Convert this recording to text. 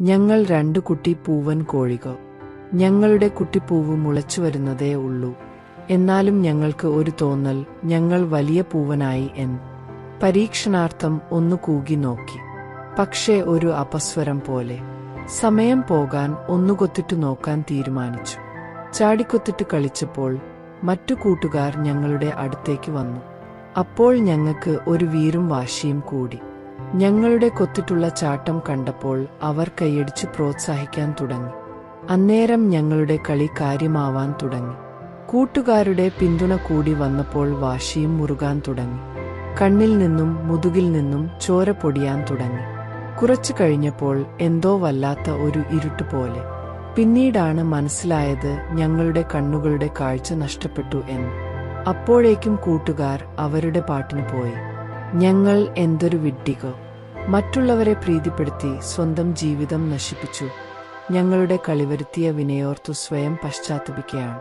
ഞങ്ങൾ 2 കുട്ടി പൂവൻ കോഴികൾ. ഞങ്ങളുടെ കുട്ടിപ്പൂവ് മുളച്ചു വരുന്നതേ ഉള്ളൂ. എന്നാലും ഞങ്ങൾക്ക് ഒരു തോന്നൽ, ഞങ്ങൾ വലിയ പൂവനായി എന്ന്. പരീക്ഷണാർത്ഥം ഒന്ന് കൂകി നോക്കി. പക്ഷേ ഒരു അപസ്വരം പോലെ. സമയം പോകാൻ ഒന്നുകൊത്തിട്ടു നോക്കാൻ തീരുമാനിച്ചു. ചാടിക്കൊത്തിട്ട് കളിച്ചപ്പോൾ മറ്റു കൂട്ടുകാർ ഞങ്ങളുടെ അടുത്തേക്ക് വന്നു. അപ്പോൾ ഞങ്ങൾക്ക് ഒരു വീറും വാശിയും കൂടി. ഞങ്ങളുടെ കൊത്തിട്ടുള്ള ചാട്ടം കണ്ടപ്പോൾ അവർ കൈയടിച്ച് പ്രോത്സാഹിക്കാൻ തുടങ്ങി. അന്നേരം ഞങ്ങളുടെ കളി കാര്യമാവാൻ തുടങ്ങി. കൂട്ടുകാരുടെ പിന്തുണ കൂടി വന്നപ്പോൾ വാശിയും മുറുകാൻ തുടങ്ങി. കണ്ണിൽ നിന്നും മുതുകിൽ നിന്നും ചോര പൊടിയാൻ തുടങ്ങി. കുറച്ചു കഴിഞ്ഞപ്പോൾ എന്തോ വല്ലാത്ത ഒരു ഇരുട്ട് പോലെ. പിന്നീടാണ് മനസ്സിലായത് ഞങ്ങളുടെ കണ്ണുകളുടെ കാഴ്ച നഷ്ടപ്പെട്ടു എന്ന്. അപ്പോഴേക്കും കൂട്ടുകാർ അവരുടെ പാട്ടിന് പോയി. ഞങ്ങൾ എന്തൊരു വിഡ്ഢികൾ! മറ്റുള്ളവരെ പ്രീതിപ്പെടുത്തി സ്വന്തം ജീവിതം നശിപ്പിച്ചു. ഞങ്ങളുടെ കളിവരുത്തിയ വിനയോർത്തു സ്വയം പശ്ചാത്തപിക്കുകയാണ്.